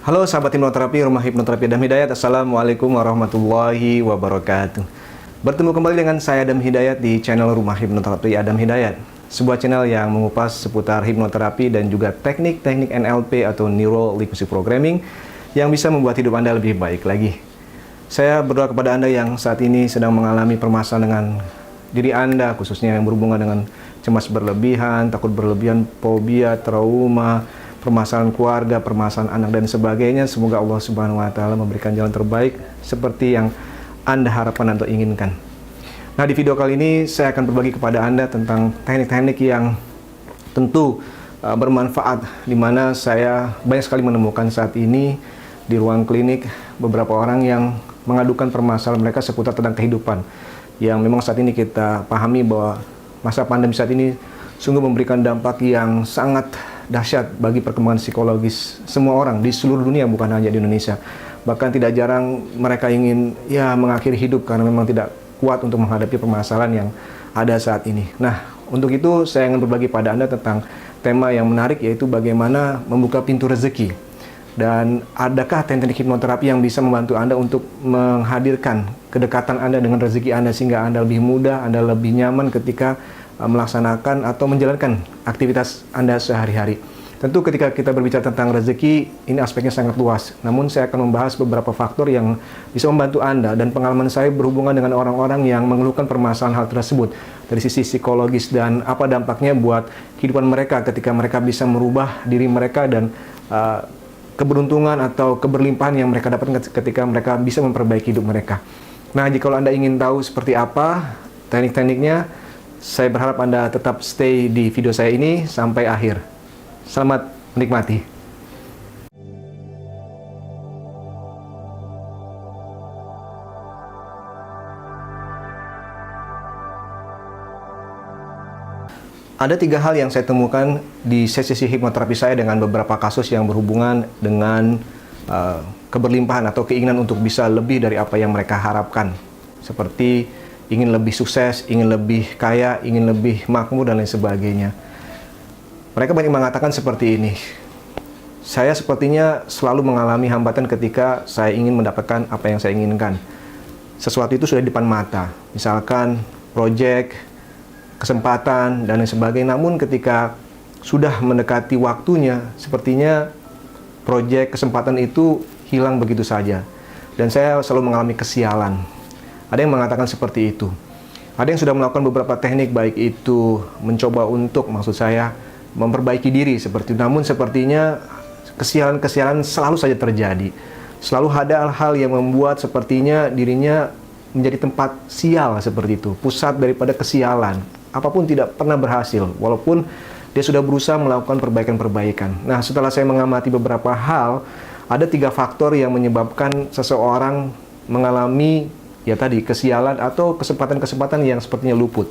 Halo sahabat hipnoterapi, Rumah Hipnoterapi Adam Hidayat. Assalamualaikum warahmatullahi wabarakatuh. Bertemu kembali dengan saya Adam Hidayat di channel Rumah Hipnoterapi Adam Hidayat, sebuah channel yang mengupas seputar hipnoterapi dan juga teknik-teknik NLP atau Neuro Linguistic Programming yang bisa membuat hidup Anda lebih baik lagi. Saya berdoa kepada Anda yang saat ini sedang mengalami permasalahan dengan diri Anda, khususnya yang berhubungan dengan cemas berlebihan, takut berlebihan, fobia, trauma, permasalahan keluarga, permasalahan anak dan sebagainya. Semoga Allah Subhanahu wa taala memberikan jalan terbaik seperti yang Anda harapkan atau inginkan. Nah, di video kali ini saya akan berbagi kepada Anda tentang teknik-teknik yang tentu bermanfaat, di mana saya banyak sekali menemukan saat ini di ruang klinik beberapa orang yang mengadukan permasalahan mereka seputar tentang kehidupan, yang memang saat ini kita pahami bahwa masa pandemi saat ini sungguh memberikan dampak yang sangat dahsyat bagi perkembangan psikologis semua orang di seluruh dunia, bukan hanya di Indonesia. Bahkan tidak jarang mereka ingin mengakhiri hidup karena memang tidak kuat untuk menghadapi permasalahan yang ada saat ini. Nah, untuk itu saya ingin berbagi pada Anda tentang tema yang menarik, yaitu bagaimana membuka pintu rezeki. Dan adakah teknik hipnoterapi yang bisa membantu Anda untuk menghadirkan kedekatan Anda dengan rezeki Anda sehingga Anda lebih mudah, Anda lebih nyaman ketika melaksanakan atau menjalankan aktivitas Anda sehari-hari. Tentu ketika kita berbicara tentang rezeki, ini aspeknya sangat luas. Namun saya akan membahas beberapa faktor yang bisa membantu Anda, dan pengalaman saya berhubungan dengan orang-orang yang mengeluhkan permasalahan hal tersebut dari sisi psikologis dan apa dampaknya buat kehidupan mereka ketika mereka bisa merubah diri mereka dan keberuntungan atau keberlimpahan yang mereka dapatkan ketika mereka bisa memperbaiki hidup mereka. Nah, jika Anda ingin tahu seperti apa teknik-tekniknya, saya berharap Anda tetap stay di video saya ini sampai akhir. Selamat menikmati. Ada 3 hal yang saya temukan di sesi hipnoterapi saya dengan beberapa kasus yang berhubungan dengan keberlimpahan atau keinginan untuk bisa lebih dari apa yang mereka harapkan. Seperti ingin lebih sukses, ingin lebih kaya, ingin lebih makmur, dan lain sebagainya. Mereka banyak mengatakan seperti ini. Saya sepertinya selalu mengalami hambatan ketika saya ingin mendapatkan apa yang saya inginkan. Sesuatu itu sudah di depan mata. Misalkan proyek, kesempatan, dan lain sebagainya. Namun ketika sudah mendekati waktunya, sepertinya proyek, kesempatan itu hilang begitu saja. Dan saya selalu mengalami kesialan. Ada yang mengatakan seperti itu. Ada yang sudah melakukan beberapa teknik, baik itu mencoba untuk, maksud saya, memperbaiki diri seperti itu. Namun sepertinya kesialan-kesialan selalu saja terjadi. Selalu ada hal-hal yang membuat sepertinya dirinya menjadi tempat sial seperti itu, pusat daripada kesialan. Apapun tidak pernah berhasil, walaupun dia sudah berusaha melakukan perbaikan-perbaikan. Nah, setelah saya mengamati beberapa hal, ada 3 faktor yang menyebabkan seseorang mengalami kesialan atau kesempatan-kesempatan yang sepertinya luput.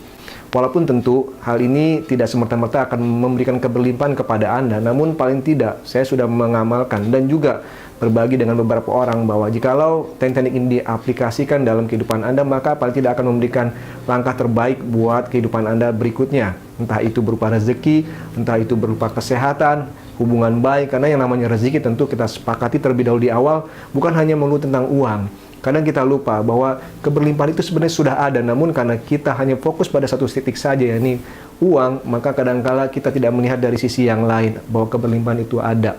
Walaupun tentu hal ini tidak semerta-merta akan memberikan keberlimpahan kepada Anda, namun paling tidak saya sudah mengamalkan dan juga berbagi dengan beberapa orang bahwa jikalau teknik ini diaplikasikan dalam kehidupan Anda, maka paling tidak akan memberikan langkah terbaik buat kehidupan Anda berikutnya. Entah itu berupa rezeki, entah itu berupa kesehatan, hubungan baik, karena yang namanya rezeki tentu kita sepakati terlebih dahulu di awal, bukan hanya melulu tentang uang. Kadang kita lupa bahwa keberlimpahan itu sebenarnya sudah ada, namun karena kita hanya fokus pada satu titik saja, yakni uang, maka kadangkala kita tidak melihat dari sisi yang lain bahwa keberlimpahan itu ada.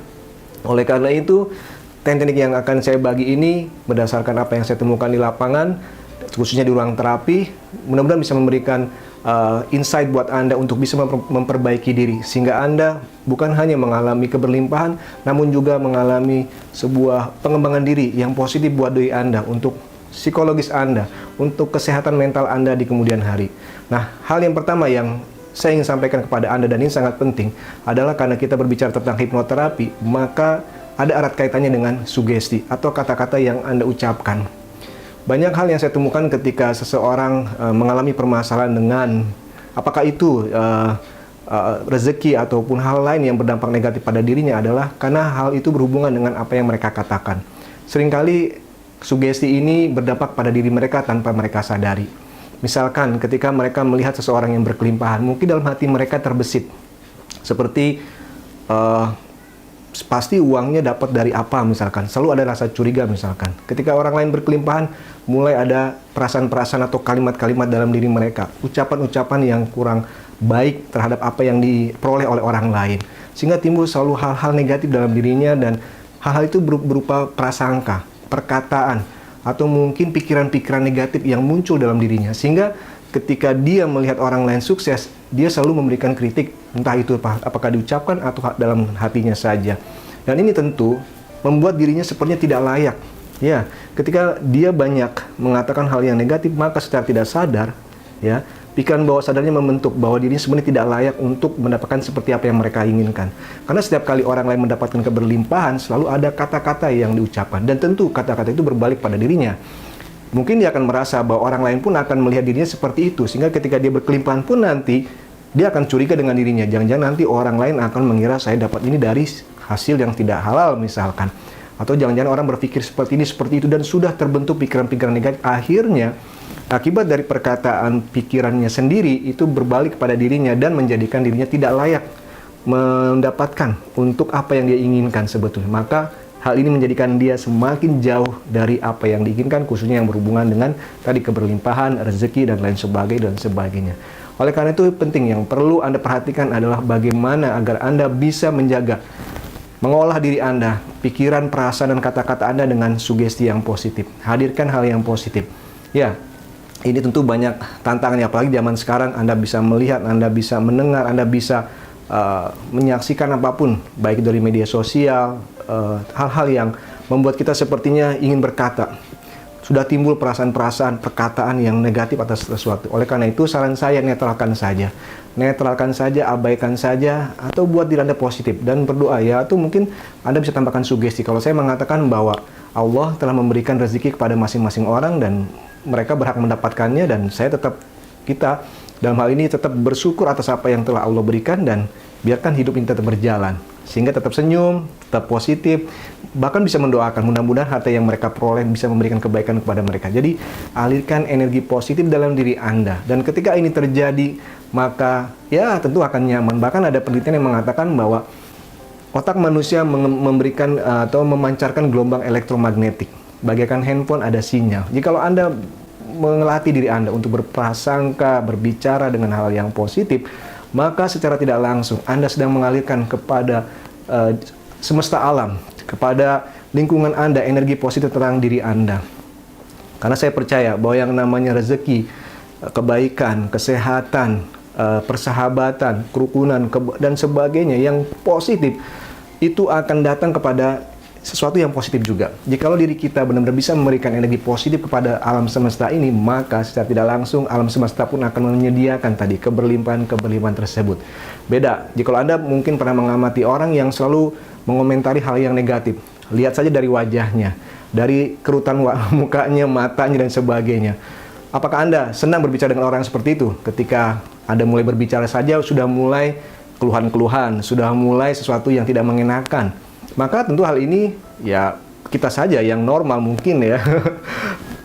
Oleh karena itu, teknik yang akan saya bagi ini berdasarkan apa yang saya temukan di lapangan, khususnya di ruang terapi, mudah-mudahan bisa memberikan insight buat Anda untuk bisa memperbaiki diri, sehingga Anda bukan hanya mengalami keberlimpahan, namun juga mengalami sebuah pengembangan diri yang positif buat diri Anda, untuk psikologis Anda, untuk kesehatan mental Anda di kemudian hari. Nah, hal yang pertama yang saya ingin sampaikan kepada Anda, dan ini sangat penting, adalah karena kita berbicara tentang hipnoterapi, maka ada erat kaitannya dengan sugesti atau kata-kata yang Anda ucapkan. Banyak hal yang saya temukan ketika seseorang mengalami permasalahan dengan apakah itu rezeki ataupun hal lain yang berdampak negatif pada dirinya, adalah karena hal itu berhubungan dengan apa yang mereka katakan. Seringkali sugesti ini berdampak pada diri mereka tanpa mereka sadari. Misalkan ketika mereka melihat seseorang yang berkelimpahan, mungkin dalam hati mereka terbesit seperti pasti uangnya dapat dari apa misalkan. Selalu ada rasa curiga misalkan. Ketika orang lain berkelimpahan, mulai ada perasaan-perasaan atau kalimat-kalimat dalam diri mereka. Ucapan-ucapan yang kurang baik terhadap apa yang diperoleh oleh orang lain. Sehingga timbul selalu hal-hal negatif dalam dirinya, dan hal-hal itu berupa prasangka, perkataan, atau mungkin pikiran-pikiran negatif yang muncul dalam dirinya. Sehingga ketika dia melihat orang lain sukses, dia selalu memberikan kritik, entah itu apakah diucapkan atau dalam hatinya saja. Dan ini tentu membuat dirinya sepertinya tidak layak. Ya, ketika dia banyak mengatakan hal yang negatif, maka secara tidak sadar, ya, pikiran bawah sadarnya membentuk bahwa dirinya sebenarnya tidak layak untuk mendapatkan seperti apa yang mereka inginkan. Karena setiap kali orang lain mendapatkan keberlimpahan, selalu ada kata-kata yang diucapkan. Dan tentu kata-kata itu berbalik pada dirinya. Mungkin dia akan merasa bahwa orang lain pun akan melihat dirinya seperti itu. Sehingga ketika dia berkelimpahan pun nanti, dia akan curiga dengan dirinya. Jangan-jangan nanti orang lain akan mengira saya dapat ini dari hasil yang tidak halal misalkan. Atau jangan-jangan orang berpikir seperti ini, seperti itu, dan sudah terbentuk pikiran-pikiran negatif. Akhirnya, akibat dari perkataan pikirannya sendiri itu berbalik pada dirinya dan menjadikan dirinya tidak layak mendapatkan untuk apa yang dia inginkan sebetulnya. Maka hal ini menjadikan dia semakin jauh dari apa yang diinginkan, khususnya yang berhubungan dengan tadi keberlimpahan, rezeki, dan lain sebagainya. Oleh karena itu penting, yang perlu Anda perhatikan adalah bagaimana agar Anda bisa menjaga, mengolah diri Anda, pikiran, perasaan, dan kata-kata Anda dengan sugesti yang positif. Hadirkan hal yang positif. Ya, ini tentu banyak tantangannya, apalagi zaman sekarang Anda bisa melihat, Anda bisa mendengar, Anda bisa menyaksikan apapun, baik dari media sosial, hal-hal yang membuat kita sepertinya ingin berkata. Sudah timbul perasaan-perasaan, perkataan yang negatif atas sesuatu. Oleh karena itu, saran saya netralkan saja. Netralkan saja, abaikan saja, atau buat diri Anda positif dan berdoa ya. Atau mungkin Anda bisa tambahkan sugesti. Kalau saya mengatakan bahwa Allah telah memberikan rezeki kepada masing-masing orang dan mereka berhak mendapatkannya, dan kita dalam hal ini tetap bersyukur atas apa yang telah Allah berikan, dan biarkan hidup ini tetap berjalan. Sehingga tetap senyum, tetap positif, bahkan bisa mendoakan mudah-mudahan harta yang mereka peroleh bisa memberikan kebaikan kepada mereka. Jadi alirkan energi positif dalam diri Anda, dan ketika ini terjadi maka ya tentu akan nyaman. Bahkan ada penelitian yang mengatakan bahwa otak manusia memberikan atau memancarkan gelombang elektromagnetik. Bagaikan handphone ada sinyal. Jikalau Anda melatih diri Anda untuk berprasangka, berbicara dengan hal yang positif, maka secara tidak langsung Anda sedang mengalirkan kepada semesta alam, kepada lingkungan Anda, energi positif tentang diri Anda. Karena saya percaya bahwa yang namanya rezeki, kebaikan, kesehatan, persahabatan, kerukunan, dan sebagainya yang positif, itu akan datang kepada sesuatu yang positif juga. Jikalau diri kita benar-benar bisa memberikan energi positif kepada alam semesta ini, maka secara tidak langsung alam semesta pun akan menyediakan tadi keberlimpahan-keberlimpahan tersebut. Beda, jikalau Anda mungkin pernah mengamati orang yang selalu mengomentari hal yang negatif. Lihat saja dari wajahnya, dari kerutan mukanya, matanya, dan sebagainya. Apakah Anda senang berbicara dengan orang seperti itu? Ketika Anda mulai berbicara saja, sudah mulai keluhan-keluhan, sudah mulai sesuatu yang tidak mengenakan. Maka tentu hal ini ya kita saja yang normal mungkin ya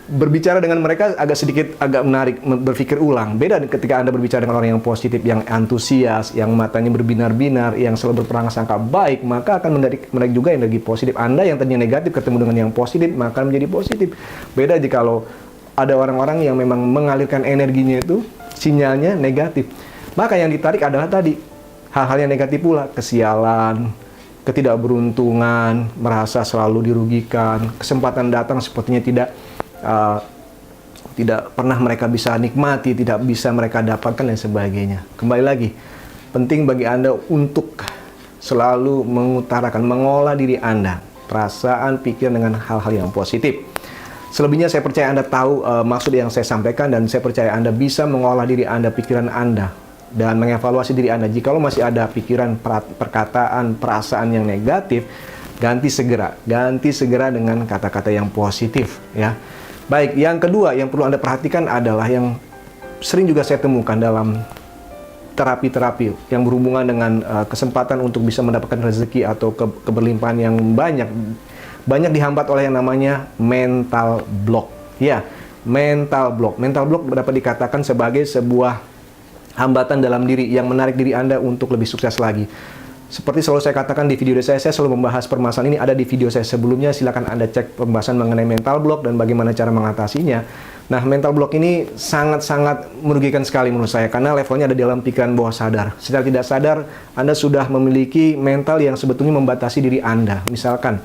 berbicara dengan mereka agak menarik, berpikir ulang. Beda ketika Anda berbicara dengan orang yang positif, yang antusias, yang matanya berbinar-binar, yang selalu berprasangka baik, maka akan menarik juga energi positif. Anda yang tadinya negatif ketemu dengan yang positif, maka menjadi positif. Beda jikalau ada orang-orang yang memang mengalirkan energinya itu sinyalnya negatif, maka yang ditarik adalah tadi hal-hal yang negatif pula, kesialan, ketidakberuntungan, merasa selalu dirugikan, kesempatan datang sepertinya tidak pernah mereka bisa nikmati, tidak bisa mereka dapatkan, dan sebagainya. Kembali lagi, penting bagi Anda untuk selalu mengutarakan, mengolah diri Anda, perasaan, pikiran dengan hal-hal yang positif. Selebihnya saya percaya Anda tahu maksud yang saya sampaikan, dan saya percaya Anda bisa mengolah diri Anda, pikiran Anda, dan mengevaluasi diri Anda. Jikalau masih ada pikiran, perkataan, perasaan yang negatif, ganti segera dengan kata-kata yang positif ya. Baik, yang kedua yang perlu Anda perhatikan adalah yang sering juga saya temukan dalam terapi-terapi yang berhubungan dengan kesempatan untuk bisa mendapatkan rezeki atau keberlimpahan yang banyak dihambat oleh yang namanya mental block. Ya, mental block. Mental block dapat dikatakan sebagai sebuah hambatan dalam diri yang menarik diri Anda untuk lebih sukses lagi. Seperti selalu saya katakan di video saya selalu membahas permasalahan ini ada di video saya sebelumnya. Silakan Anda cek pembahasan mengenai mental block dan bagaimana cara mengatasinya. Nah, mental block ini sangat-sangat merugikan sekali menurut saya karena levelnya ada di dalam pikiran bawah sadar. Secara tidak sadar, Anda sudah memiliki mental yang sebetulnya membatasi diri Anda. Misalkan,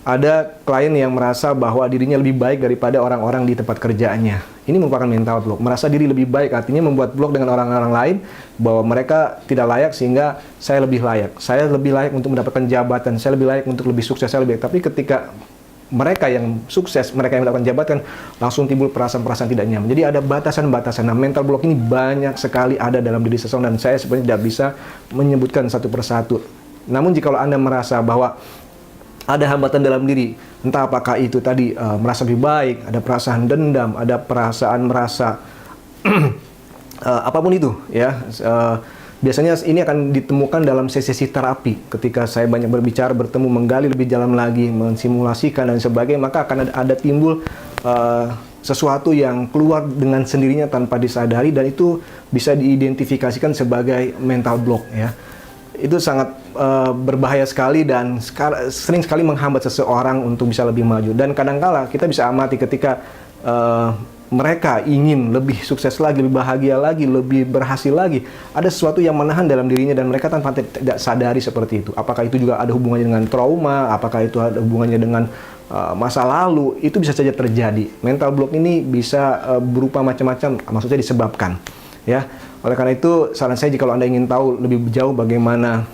ada klien yang merasa bahwa dirinya lebih baik daripada orang-orang di tempat kerjaannya. Ini merupakan mental block. Merasa diri lebih baik artinya membuat blok dengan orang-orang lain bahwa mereka tidak layak sehingga saya lebih layak. Saya lebih layak untuk mendapatkan jabatan. Saya lebih layak untuk lebih sukses. Saya lebih layak. Tapi ketika mereka yang sukses, mereka yang mendapatkan jabatan, langsung timbul perasaan-perasaan tidak nyaman. Jadi ada batasan-batasan. Nah, mental block ini banyak sekali ada dalam diri seseorang dan saya sebenarnya tidak bisa menyebutkan satu persatu. Namun jika Anda merasa bahwa ada hambatan dalam diri, entah apakah itu tadi merasa lebih baik, ada perasaan dendam, ada perasaan merasa apapun itu, ya. Biasanya ini akan ditemukan dalam sesi terapi. Ketika saya banyak berbicara, bertemu, menggali lebih dalam lagi, mensimulasikan dan sebagainya, maka akan ada timbul sesuatu yang keluar dengan sendirinya tanpa disadari dan itu bisa diidentifikasikan sebagai mental block, ya. Itu sangat berbahaya sekali dan sering sekali menghambat seseorang untuk bisa lebih maju. Dan kadangkala kita bisa amati ketika mereka ingin lebih sukses lagi, lebih bahagia lagi, lebih berhasil lagi, ada sesuatu yang menahan dalam dirinya dan mereka tanpa tidak sadari seperti itu. Apakah itu juga ada hubungannya dengan trauma, apakah itu ada hubungannya dengan masa lalu, itu bisa saja terjadi. Mental block ini bisa berupa macam-macam, maksudnya disebabkan, ya. Oleh karena itu, saran saya jika Anda ingin tahu lebih jauh bagaimana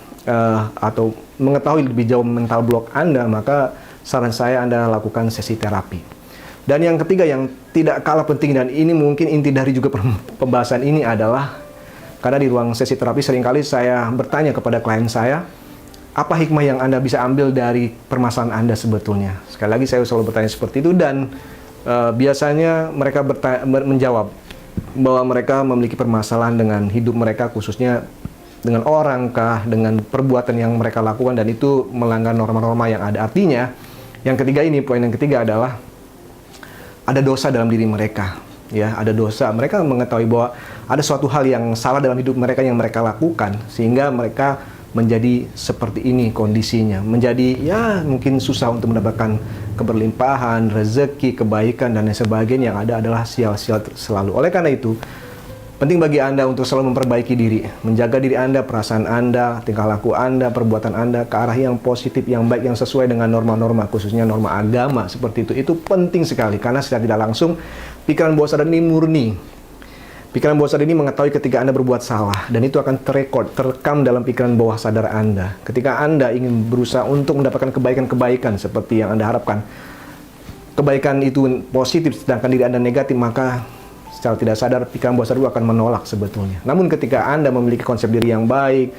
atau mengetahui lebih jauh mental block Anda, maka saran saya Anda lakukan sesi terapi. Dan yang ketiga yang tidak kalah penting dan ini mungkin inti dari juga pembahasan ini adalah karena di ruang sesi terapi seringkali saya bertanya kepada klien saya, apa hikmah yang Anda bisa ambil dari permasalahan Anda sebetulnya? Sekali lagi saya selalu bertanya seperti itu dan biasanya mereka menjawab bahwa mereka memiliki permasalahan dengan hidup mereka, khususnya dengan orang kah, dengan perbuatan yang mereka lakukan dan itu melanggar norma-norma yang ada. Artinya, yang ketiga ini, poin yang ketiga adalah ada dosa dalam diri mereka, ya, ada dosa. Mereka mengetahui bahwa ada suatu hal yang salah dalam hidup mereka yang mereka lakukan sehingga mereka menjadi seperti ini kondisinya, menjadi ya mungkin susah untuk mendapatkan keberlimpahan, rezeki, kebaikan dan lain sebagainya. Yang ada adalah sial-sial selalu. Oleh karena itu, penting bagi Anda untuk selalu memperbaiki diri, menjaga diri Anda, perasaan Anda, tingkah laku Anda, perbuatan Anda ke arah yang positif, yang baik, yang sesuai dengan norma-norma, khususnya norma agama seperti itu. Itu penting sekali karena secara tidak langsung pikiran bawah sadar ini murni. Pikiran bawah sadar ini mengetahui ketika Anda berbuat salah dan itu akan terekam dalam pikiran bawah sadar Anda. Ketika Anda ingin berusaha untuk mendapatkan kebaikan-kebaikan seperti yang Anda harapkan, kebaikan itu positif sedangkan diri Anda negatif, maka secara tidak sadar pikiran bawah sadar akan menolak sebetulnya. Namun ketika Anda memiliki konsep diri yang baik,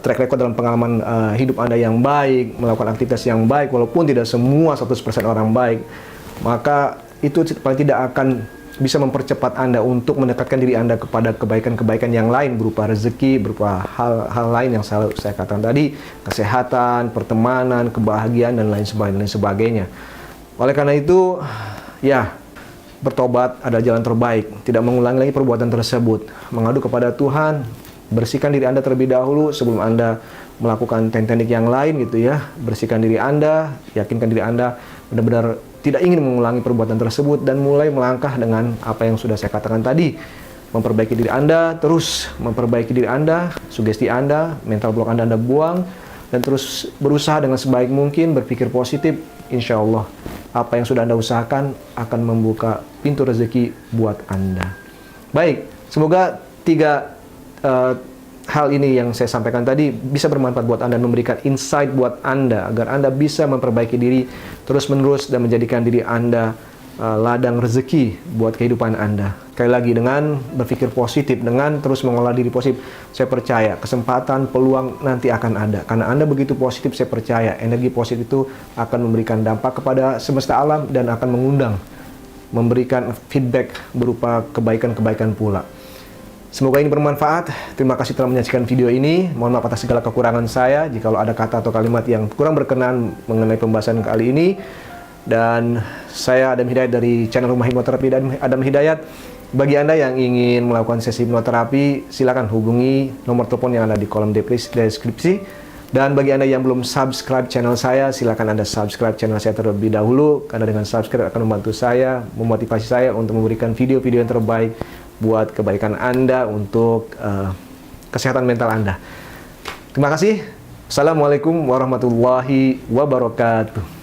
track record dalam pengalaman hidup Anda yang baik, melakukan aktivitas yang baik walaupun tidak semua 100% orang baik, maka itu paling tidak akan bisa mempercepat Anda untuk mendekatkan diri Anda kepada kebaikan-kebaikan yang lain berupa rezeki, berupa hal-hal lain yang saya katakan tadi, kesehatan, pertemanan, kebahagiaan dan lain sebagainya. Oleh karena itu, ya, bertobat adalah jalan terbaik, tidak mengulangi lagi perbuatan tersebut, mengadu kepada Tuhan, bersihkan diri Anda terlebih dahulu sebelum Anda melakukan teknik yang lain gitu ya. Bersihkan diri Anda, yakinkan diri Anda benar-benar tidak ingin mengulangi perbuatan tersebut dan mulai melangkah dengan apa yang sudah saya katakan tadi. Memperbaiki diri Anda, terus memperbaiki diri Anda, sugesti Anda, mental block Anda buang dan terus berusaha dengan sebaik mungkin, berpikir positif. Insya Allah apa yang sudah Anda usahakan akan membuka pintu rezeki buat Anda. Baik, semoga tiga hal ini yang saya sampaikan tadi bisa bermanfaat buat Anda dan memberikan insight buat Anda agar Anda bisa memperbaiki diri terus-menerus dan menjadikan diri Anda ladang rezeki buat kehidupan Anda. Sekali lagi, dengan berpikir positif, dengan terus mengolah diri positif, saya percaya kesempatan, peluang nanti akan ada. Karena Anda begitu positif, saya percaya energi positif itu akan memberikan dampak kepada semesta alam dan akan mengundang, memberikan feedback berupa kebaikan-kebaikan pula. Semoga ini bermanfaat. Terima kasih telah menyaksikan video ini. Mohon maaf atas segala kekurangan saya jika ada kata atau kalimat yang kurang berkenan mengenai pembahasan kali ini. Dan saya Adam Hidayat dari channel Rumah Hipnoterapi dan Adam Hidayat. Bagi Anda yang ingin melakukan sesi hipnoterapi, silakan hubungi nomor telepon yang ada di kolom deskripsi. Dan bagi Anda yang belum subscribe channel saya, silakan Anda subscribe channel saya terlebih dahulu, karena dengan subscribe akan membantu saya, memotivasi saya untuk memberikan video-video yang terbaik buat kebaikan Anda, untuk kesehatan mental Anda. Terima kasih. Assalamualaikum warahmatullahi wabarakatuh.